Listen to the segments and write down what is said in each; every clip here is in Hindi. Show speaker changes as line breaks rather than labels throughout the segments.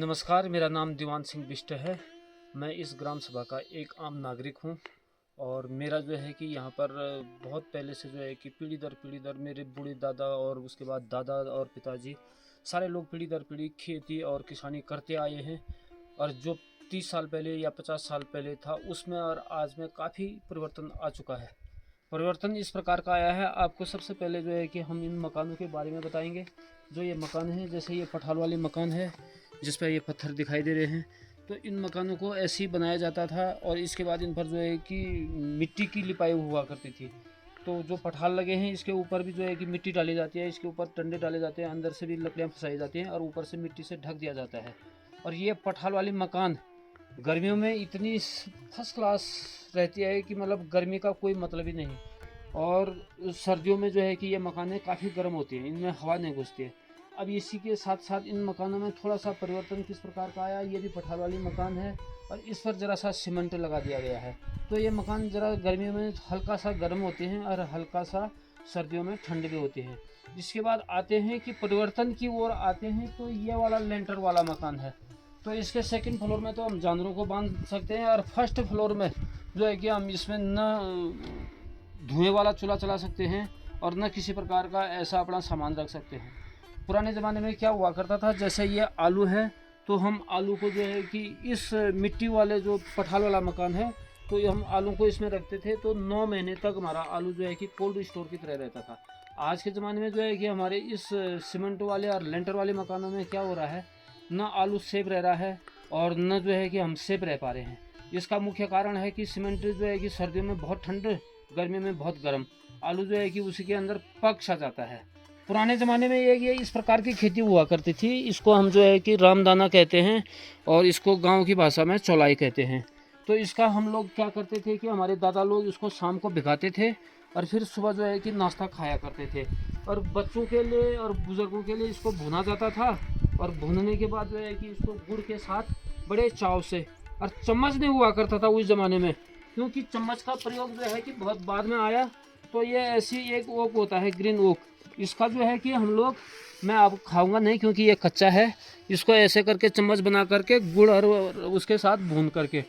नमस्कार, मेरा नाम दीवान सिंह बिष्ट है। मैं इस ग्राम सभा का एक आम नागरिक हूँ और मेरा जो है कि यहाँ पर बहुत पहले से जो है कि पीढ़ी दर मेरे बूढ़े दादा और उसके बाद दादा और पिताजी सारे लोग पीढ़ी दर पीढ़ी खेती और किसानी करते आए हैं। और जो 30 साल पहले या 50 साल पहले था उसमें और आज में काफ़ी परिवर्तन आ चुका है। परिवर्तन इस प्रकार का आया है, आपको सबसे पहले जो है कि हम इन मकानों के बारे में बताएंगे। जो ये मकान है, जैसे ये पठाल वाले मकान है जिस पर ये पत्थर दिखाई दे रहे हैं, तो इन मकानों को ऐसे ही बनाया जाता था और इसके बाद इन पर जो है कि मिट्टी की लिपाई हुआ करती थी। तो जो पठाल लगे हैं इसके ऊपर भी जो है कि मिट्टी डाली जाती है, इसके ऊपर टंडे डाले जाते हैं, अंदर से भी लकड़ियाँ फंसाई जाती हैं और ऊपर से मिट्टी से ढक दिया जाता है। और ये पठाल वाले मकान गर्मियों में इतनी फर्स्ट क्लास रहती है कि मतलब गर्मी का कोई मतलब ही नहीं। और सर्दियों में जो है कि ये मकानें काफ़ी गर्म होती हैं, इनमें हवा नहीं घुसती है। अब इसी के साथ साथ इन मकानों में थोड़ा सा परिवर्तन किस प्रकार का आया, ये भी पठार वाली मकान है और इस पर ज़रा सा सीमेंट लगा दिया गया है। तो ये मकान ज़रा गर्मियों में हल्का सा गर्म होते हैं और हल्का सा सर्दियों में ठंड भी होते हैं। इसके बाद आते हैं कि परिवर्तन की ओर आते हैं, तो ये वाला लेंटर वाला मकान है। तो इसके सेकंड फ्लोर में तो हम जानवरों को बांध सकते हैं और फर्स्ट फ्लोर में जो है कि हम इसमें न धुएँ वाला चूल्हा चला सकते हैं और न किसी प्रकार का ऐसा अपना सामान रख सकते हैं। पुराने ज़माने में क्या हुआ करता था, जैसे ये आलू है तो हम आलू को जो है कि इस मिट्टी वाले जो पठाल वाला मकान है तो हम आलू को इसमें रखते थे, तो 9 महीने तक हमारा आलू जो है कि कोल्ड स्टोर की तरह रहता था। आज के ज़माने में जो है कि हमारे इस सीमेंट वाले और लेंटर वाले मकानों में क्या हो रहा है, न आलू सेफ रह रहा है और न जो है कि हम सेफ रह पा रहे हैं। इसका मुख्य कारण है कि सीमेंट जो है कि सर्दियों में बहुत ठंड, गर्मियों में बहुत गर्म, आलू जो है कि उसी के अंदर पक सा जाता है। पुराने ज़माने में ये इस प्रकार की खेती हुआ करती थी, इसको हम जो है कि रामदाना कहते हैं और इसको गांव की भाषा में चौलाई कहते हैं। तो इसका हम लोग क्या करते थे कि हमारे दादा लोग इसको शाम को भिगाते थे और फिर सुबह जो है कि नाश्ता खाया करते थे। और बच्चों के लिए और बुज़ुर्गों के लिए इसको भुना जाता था और भुनने के बाद जो है कि इसको गुड़ के साथ बड़े चाव से, और चम्मच नहीं हुआ करता था उस ज़माने में, क्योंकि चम्मच का प्रयोग जो है कि बहुत बाद में आया। तो ये ऐसी एक ओक होता है, ग्रीन ओक, इसका जो है कि हम लोग, मैं अब खाऊंगा नहीं क्योंकि ये कच्चा है, इसको ऐसे करके चम्मच बना करके गुड़ और उसके साथ भून करके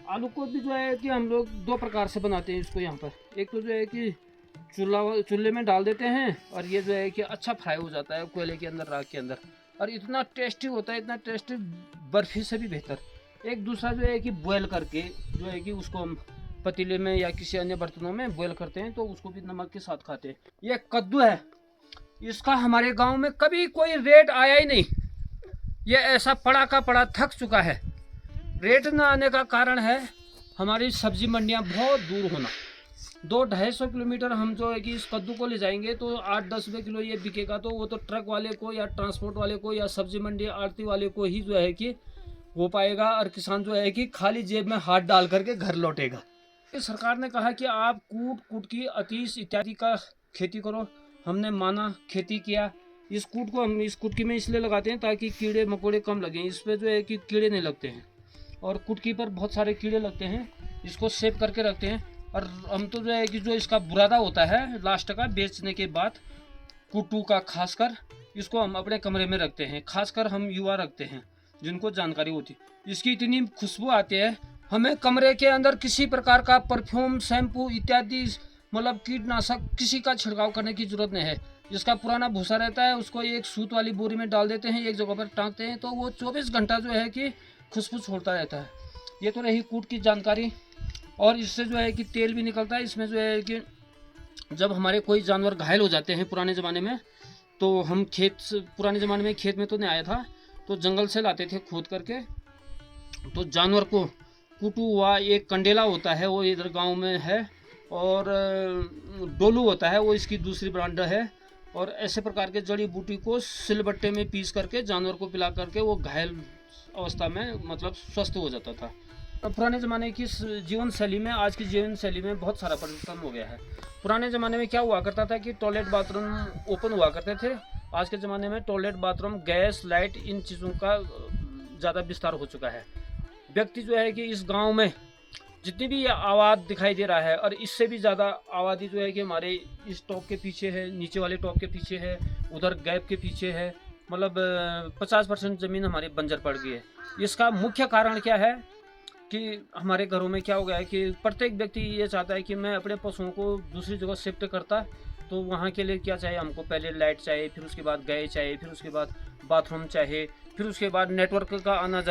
आलू को भी जो है कि हम लोग 2 प्रकार से बनाते हैं इसको। यहाँ पर एक तो जो है कि चूल्हे में डाल देते हैं और ये जो है कि अच्छा फ्राई हो जाता है कोयले के अंदर, राख के अंदर, और इतना टेस्टी होता है, इतना टेस्टी, बर्फ़ी से भी बेहतर। एक दूसरा जो है कि बॉयल करके जो है कि उसको हम पतीले में या किसी अन्य बर्तनों में बॉयल करते हैं, तो उसको भी नमक के साथ खाते हैं। ये कद्दू है, इसका हमारे गांव में कभी कोई रेट आया ही नहीं, ये ऐसा पड़ा का पड़ा थक चुका है। रेट ना आने का कारण है हमारी सब्जी मंडियां बहुत दूर होना। 200-250 किलोमीटर हम जो है कि इस कद्दू को ले जाएंगे तो 8-10 रुपये किलो ये बिकेगा, तो वो तो ट्रक वाले को या ट्रांसपोर्ट वाले को या सब्जी मंडी आड़ती वाले को ही जो है कि हो पाएगा, और किसान जो है कि खाली जेब में हाथ डाल करके घर लौटेगा। सरकार ने कहा कि आप कूट की अतीश इत्यादि का खेती करो, हमने माना, खेती किया। इस कूट को हम इस कुटकी में इसलिए लगाते हैं ताकि कीड़े मकोड़े कम लगें, इस पर जो है कि कीड़े नहीं लगते हैं, और कुटकी पर बहुत सारे कीड़े लगते हैं, इसको सेव करके रखते हैं। और हम तो जो है कि जो इसका बुरादा होता है लास्ट का बेचने के बाद, कुट्टू का खासकर, इसको हम अपने कमरे में रखते हैं, खासकर हम युवा रखते हैं जिनको जानकारी होती। इसकी इतनी खुशबू आती है, हमें कमरे के अंदर किसी प्रकार का परफ्यूम, शैम्पू इत्यादि मतलब कीटनाशक किसी का छिड़काव करने की जरूरत नहीं है। जिसका पुराना भूसा रहता है उसको एक सूत वाली बोरी में डाल देते हैं, एक जगह पर टांगते हैं, तो वो 24 घंटा जो है कि खुशबू छोड़ता रहता है। ये तो रही कूट की जानकारी। और इससे जो है कि तेल भी निकलता है। इसमें जो है कि जब हमारे कोई जानवर घायल हो जाते हैं पुराने ज़माने में, तो हम पुराने ज़माने में खेत में तो नहीं आया था, तो जंगल से लाते थे खोद करके। तो जानवर को कुटू हुआ, एक कंडेला होता है वो इधर गांव में है, और डोलू होता है वो इसकी दूसरी ब्रांड है, और ऐसे प्रकार के जड़ी बूटी को सिलबट्टे में पीस करके जानवर को पिला करके वो घायल अवस्था में मतलब स्वस्थ हो जाता था। पुराने ज़माने की जीवन शैली में आज की जीवन शैली में बहुत सारा परिवर्तन हो गया है। पुराने ज़माने में क्या हुआ करता था कि टॉयलेट बाथरूम ओपन हुआ करते थे। आज के ज़माने में टॉयलेट बाथरूम, गैस, लाइट, इन चीज़ों का ज़्यादा विस्तार हो चुका है। व्यक्ति जो है कि इस गांव में जितनी भी आबाद दिखाई दे रहा है, और इससे भी ज़्यादा आबादी जो है कि हमारे इस टॉप के पीछे है, नीचे वाले टॉप के पीछे है, उधर गैप के पीछे है, मतलब 50% ज़मीन हमारी बंजर पड़ गई है। इसका मुख्य कारण क्या है कि हमारे घरों में क्या हो गया है कि प्रत्येक व्यक्ति ये चाहता है कि मैं अपने पशुओं को दूसरी जगह शिफ्ट करता, तो वहाँ के लिए क्या चाहिए हमको, पहले लाइट चाहिए, फिर उसके बाद गए चाहिए, फिर उसके बाद बाथरूम चाहिए, फिर उसके बाद नेटवर्क का आना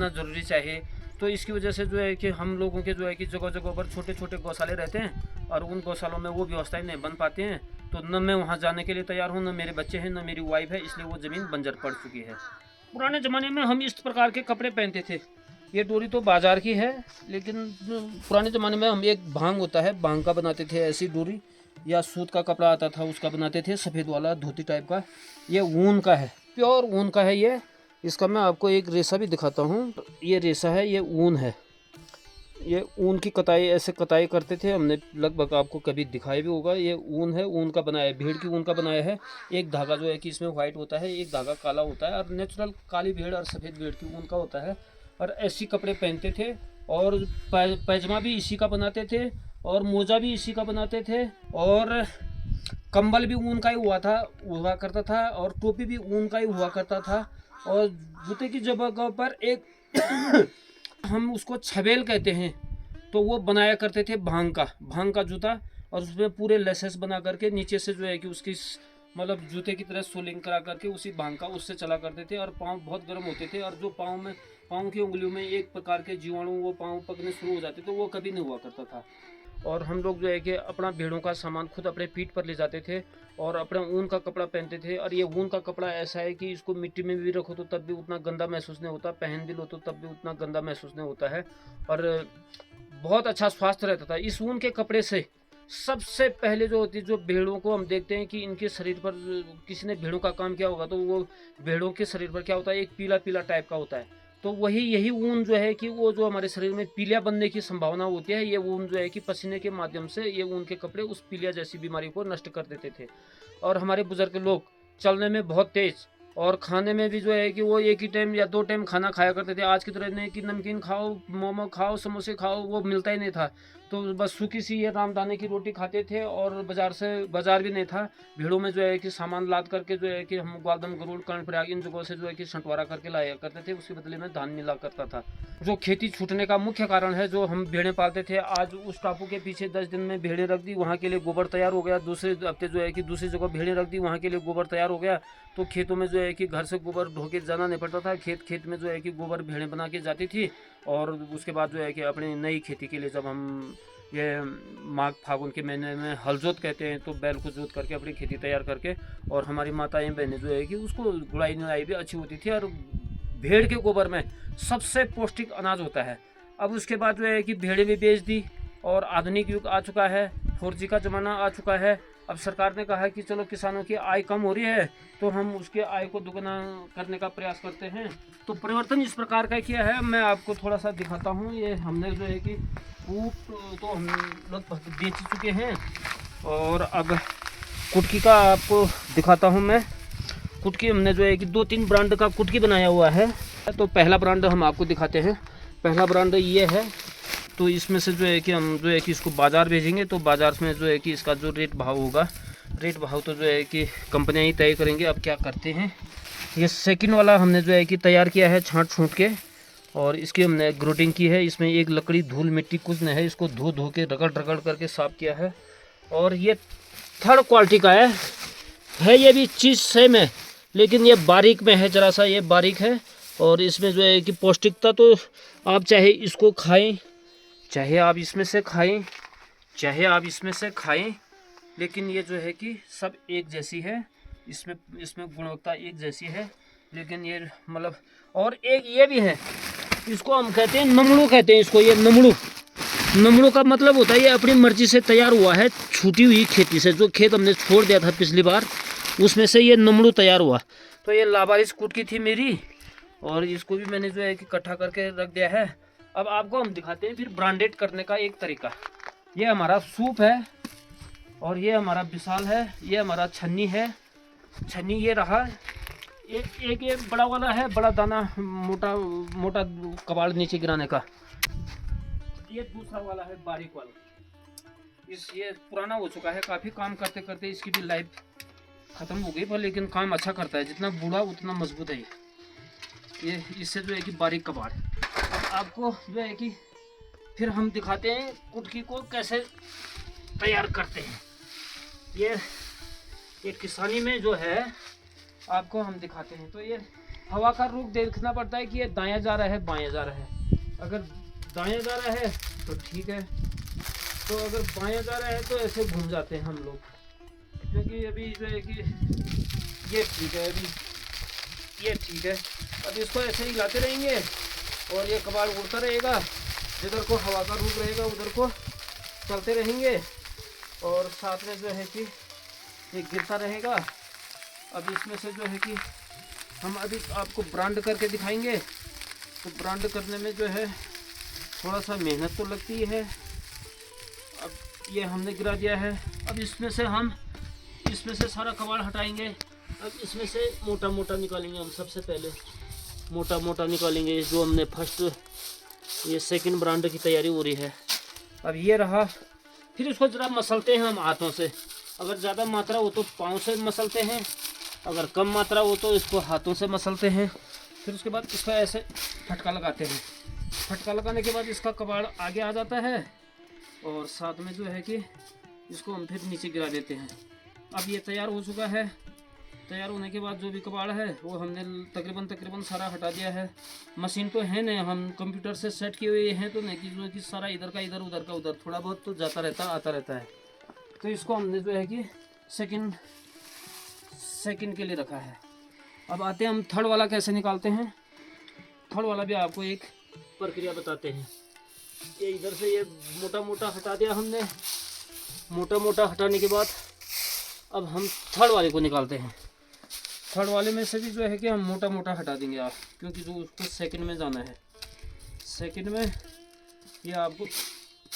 ज़रूरी चाहिए। तो इसकी वजह से जो है कि हम लोगों के जो है कि जगह जगह पर छोटे छोटे गौशाले रहते हैं और उन गौशालों में वो व्यवस्थाएं नहीं बन पाती हैं। तो न मैं वहाँ जाने के लिए तैयार हूँ, न मेरे बच्चे हैं, न मेरी वाइफ है, इसलिए वो ज़मीन बंजर पड़ चुकी है। पुराने ज़माने में हम इस प्रकार के कपड़े पहनते थे। ये डोरी तो बाजार की है, लेकिन जो पुराने ज़माने में हम एक भांग होता है, भांग का बनाते थे ऐसी डोरी, या सूत का कपड़ा आता था उसका बनाते थे, सफ़ेद वाला धोती टाइप का। ये ऊन का है, प्योर ऊन का है ये। इसका मैं आपको एक रेशा भी दिखाता हूँ। ये रेशा है, ये ऊन है। ये ऊन की कताई ऐसे कताई करते थे हमने, लगभग आपको कभी दिखाया भी होगा। ये ऊन है, ऊन का बनाया है, भेड़ की ऊन का बनाया है। एक धागा जो है कि इसमें वाइट होता है, एक धागा काला होता है, और नेचुरल काली भेड़ और सफ़ेद भेड़ की ऊन का होता है। और ऐसी कपड़े पहनते थे, और पैजमा भी इसी का बनाते थे, और मोजा भी इसी का बनाते थे, और कंबल भी ऊन का ही हुआ करता था, और टोपी भी ऊन का ही हुआ करता था। और जूते की जगह पर एक हम उसको छबेल कहते हैं, तो वो बनाया करते थे भांग का जूता, और उसमें पूरे लेसेस बना करके नीचे से जो है कि उसकी मतलब जूते की तरह सोलिंग करा करके उसी भांग का उससे चला करते थे। और पाँव बहुत गर्म होते थे, और जो पाँव की उंगलियों में एक प्रकार के जीवाणु वो पाँव पकने शुरू हो जाते, तो वो कभी नहीं हुआ करता था। और हम लोग जो है कि अपना भेड़ों का सामान खुद अपने पीठ पर ले जाते थे, और अपना ऊन का कपड़ा पहनते थे। और ये ऊन का कपड़ा ऐसा है कि इसको मिट्टी में भी रखो तो तब भी उतना गंदा महसूस नहीं होता, पहन भी लो तो तब भी उतना गंदा महसूस नहीं होता है, और बहुत अच्छा स्वास्थ्य रहता था इस ऊन के कपड़े से। सबसे पहले जो होती है, जो भेड़ों को हम देखते हैं कि इनके शरीर पर किसी ने भेड़ों का काम किया होगा, तो वो भेड़ों के शरीर पर क्या होता है, एक पीला पीला टाइप का होता है। तो यही ऊन जो है कि वो जो हमारे शरीर में पीलिया बनने की संभावना होती है, ये ऊन जो है कि पसीने के माध्यम से ये ऊन के कपड़े उस पीलिया जैसी बीमारी को नष्ट कर देते थे। और हमारे बुजुर्ग लोग चलने में बहुत तेज, और खाने में भी जो है कि वो एक ही टाइम या 2 टाइम खाना खाया करते थे। आज की तरह नहीं कि नमकीन खाओ, मोमो खाओ, समोसे खाओ, वो मिलता ही नहीं था। तो बस सूखी सी ये रामदाने की रोटी खाते थे, और बाजार भी नहीं था। भेड़ों में जो है कि सामान लाद करके जो है कि हम ग्वालदम, गरुड़, कर्णप्रयाग इन जगहों से जो है कि छंटवारा करके लाया करते थे, उसके बदले में धान मिला करता था। जो खेती छूटने का मुख्य कारण है, जो हम भेड़ें पालते थे, आज उस टापू के पीछे 10 दिन में भेड़ें रख दी, वहाँ के लिए गोबर तैयार हो गया। दूसरे हफ्ते जो है कि दूसरी जगह भेड़ें रख दी, वहाँ के लिए गोबर तैयार हो गया। तो खेतों में जो है कि घर से गोबर ढो के जाना नहीं पड़ता था, खेत में जो है कि गोबर भेड़ें बना के जाती थी। और उसके बाद जो है कि अपनी नई खेती के लिए जब हम ये माघ फागुन के महीने में हल जोत कहते हैं, तो बैल को जोत करके अपनी खेती तैयार करके, और हमारी माताएं बहनें जो है कि उसको गुड़ाई निराई भी अच्छी होती थी। और भेड़ के गोबर में सबसे पौष्टिक अनाज होता है। अब उसके बाद जो है कि भेड़ें भी बेच दी, और आधुनिक युग आ चुका है, 4G का ज़माना आ चुका है। अब सरकार ने कहा है कि चलो किसानों की आय कम हो रही है, तो हम उसके आय को दुगना करने का प्रयास करते हैं। तो परिवर्तन इस प्रकार का किया है, मैं आपको थोड़ा सा दिखाता हूँ। ये हमने जो है कि ऊँट तो हम लगभग बेच चुके हैं, और अब कुटकी का आपको दिखाता हूँ मैं। कुटकी हमने जो है कि 2-3 ब्रांड का कुटकी बनाया हुआ है। तो पहला ब्रांड हम आपको दिखाते हैं। पहला ब्रांड ये है। तो इसमें से जो है कि हम जो है कि इसको बाज़ार भेजेंगे, तो बाज़ार में जो है कि इसका जो रेट भाव होगा, रेट भाव तो जो है कि कंपनियाँ ही तय करेंगे। अब क्या करते हैं, ये सेकंड वाला हमने जो है कि तैयार किया है छाँट छूट के, और इसकी हमने ग्रोटिंग की है। इसमें एक लकड़ी, धूल, मिट्टी कुछ नहीं है, इसको धो के रगड़ करके साफ़ किया है। और ये थर्ड क्वालिटी का है ये भी चीज़ सेम है, लेकिन ये बारीक में है, ज़रा सा ये बारीक है। और इसमें जो है कि पौष्टिकता, तो आप चाहे इसको खाएं, चाहे आप इसमें से खाएं, लेकिन ये जो है कि सब एक जैसी है। इसमें गुणवत्ता एक जैसी है, लेकिन ये मतलब, और एक ये भी है, इसको हम कहते हैं नमड़ू कहते हैं इसको। ये नमड़ू का मतलब होता है ये अपनी मर्जी से तैयार हुआ है, छूटी हुई खेती से। जो खेत हमने छोड़ दिया था पिछली बार, उसमें से ये नमड़ू तैयार हुआ। तो ये लावारिस कुटकी थी मेरी, और इसको भी मैंने जो है कि इकट्ठा करके रख दिया है। अब आपको हम दिखाते हैं फिर ब्रांडेड करने का एक तरीका। ये हमारा सूप है, और ये हमारा विशाल है, ये हमारा छन्नी है। छन्नी ये रहा, एक ये बड़ा वाला है, बड़ा दाना, मोटा मोटा कबाड़ नीचे गिराने का। ये दूसरा वाला है, बारीक वाला। ये पुराना हो चुका है काफ़ी, काम करते करते इसकी भी लाइफ ख़त्म हो गई पर लेकिन काम अच्छा करता है, जितना बूढ़ा उतना मजबूत है ये इससे जो है कि बारीक कबाड़। अब आपको जो है कि फिर हम दिखाते हैं कुटकी को कैसे तैयार करते हैं। ये किसानी में जो है आपको हम दिखाते हैं। तो ये हवा का रुख देखना पड़ता है कि ये दायां जा रहा है बायां जा रहा है। अगर दायां जा रहा है तो ठीक है, तो अगर बायां जा रहा है तो ऐसे घूम जाते हैं हम लोग, क्योंकि अभी जो है कि ये ठीक है, अभी ये ठीक है। अब इसको ऐसे ही हिलाते रहेंगे और ये कबाड़ उड़ता रहेगा, जिधर को हवा का रुख रहेगा उधर को चलते रहेंगे और साथ में जो है कि ये गिरता रहेगा। अब इसमें से जो है कि हम अभी आपको ब्रांड करके दिखाएंगे। तो ब्रांड करने में जो है थोड़ा सा मेहनत तो लगती है। अब ये हमने गिरा दिया है। अब इसमें से सारा कबाड़ हटाएंगे। अब इसमें से मोटा मोटा निकालेंगे हम। सबसे पहले मोटा मोटा निकालेंगे, जो हमने फर्स्ट ये सेकंड ब्रांड की तैयारी हो रही है। अब ये रहा। फिर इसको ज़रा मसलते हैं हम हाथों से। अगर ज़्यादा मात्रा हो तो पाँव से मसलते हैं, अगर कम मात्रा हो तो इसको हाथों से मसलते हैं। फिर उसके बाद इसका ऐसे फटका लगाते हैं। फटका लगाने के बाद इसका कबाड़ आगे आ जाता है और साथ में जो है कि इसको हम फिर नीचे गिरा देते हैं। अब ये तैयार हो चुका है। तैयार होने के बाद जो भी कबाड़ है वो हमने तकरीबन सारा हटा दिया है। मशीन तो है नहीं, हम कंप्यूटर से सेट किए हुए हैं, तो नहीं कि जो कि सारा इधर का इधर उधर का उधर, थोड़ा बहुत तो जाता रहता आता रहता है। तो इसको हमने जो है कि सेकंड के लिए रखा है। अब आते हैं हम थर्ड वाला कैसे निकालते हैं। थर्ड वाला भी आपको एक प्रक्रिया बताते हैं। ये इधर से ये मोटा मोटा हटा दिया हमने। मोटा मोटा हटाने के बाद अब हम थर्ड वाले को निकालते हैं। थर्ड वाले में से भी जो है कि हम मोटा मोटा हटा देंगे आप, क्योंकि जो उसको सेकंड में जाना है। सेकंड में ये आपको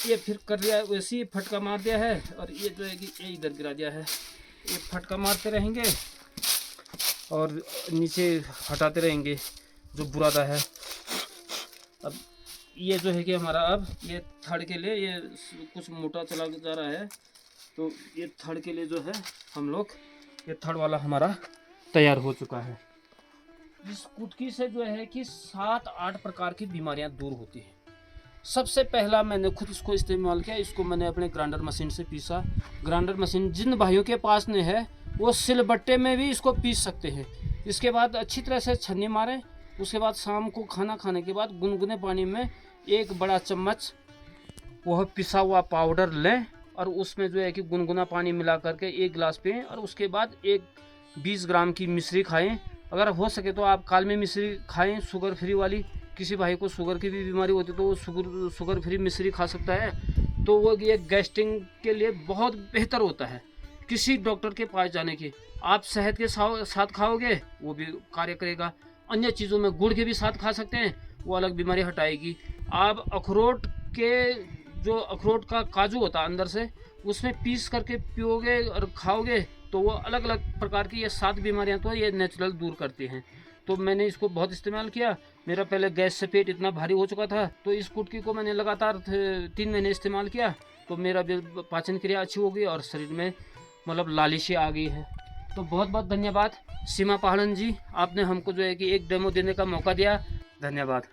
ये फिर कर दिया, वैसे ही फटका मार दिया है और ये जो है कि ये इधर गिरा दिया है। ये फटका मारते रहेंगे और नीचे हटाते रहेंगे जो बुरादा है। अब ये जो है कि हमारा अब ये थर्ड के लिए ये कुछ मोटा चला जा रहा है, तो ये थर्ड के लिए जो है हम लोग ये थर्ड वाला हमारा तैयार हो चुका है। इस कुटकी से जो है कि 7-8 प्रकार की बीमारियां दूर होती हैं। सबसे पहला मैंने खुद इसको इस्तेमाल किया। इसको मैंने अपने ग्राइंडर मशीन से पीसा। ग्राइंडर मशीन जिन भाइयों के पास नहीं है वो सिलबट्टे में भी इसको पीस सकते हैं। इसके बाद अच्छी तरह से छन्नी मारें। उसके बाद शाम को खाना खाने के बाद गुनगुने पानी में 1 बड़ा चम्मच वह पिसा हुआ पाउडर लें और उसमें जो है कि गुनगुना पानी मिला करके 1 गिलास पिएं और उसके बाद 20 ग्राम की मिश्री खाएं। अगर हो सके तो आप काल में मिश्री खाएं, शुगर फ्री वाली। किसी भाई को शुगर की भी बीमारी होती है तो वो शुगर फ्री मिश्री खा सकता है, तो वो ये गैस्ट्रिक के लिए बहुत बेहतर होता है किसी डॉक्टर के पास जाने की। आप शहद के साथ खाओगे वो भी कार्य करेगा। अन्य चीज़ों में गुड़ के भी साथ खा सकते हैं, वो अलग बीमारी हटाएगी। आप अखरोट का काजू होता है अंदर से, उसमें पीस करके पियोगे और खाओगे तो वो अलग अलग प्रकार की ये 7 बीमारियां तो ये नेचुरल दूर करती हैं। तो मैंने इसको बहुत इस्तेमाल किया। मेरा पहले गैस से पेट इतना भारी हो चुका था, तो इस कुटकी को मैंने लगातार 3 महीने इस्तेमाल किया, तो मेरा पाचन क्रिया अच्छी हो गई और शरीर में मतलब लालिशी आ गई है। तो बहुत बहुत धन्यवाद सीमा पहाड़न जी, आपने हमको जो है कि एक डेमो देने का मौका दिया। धन्यवाद।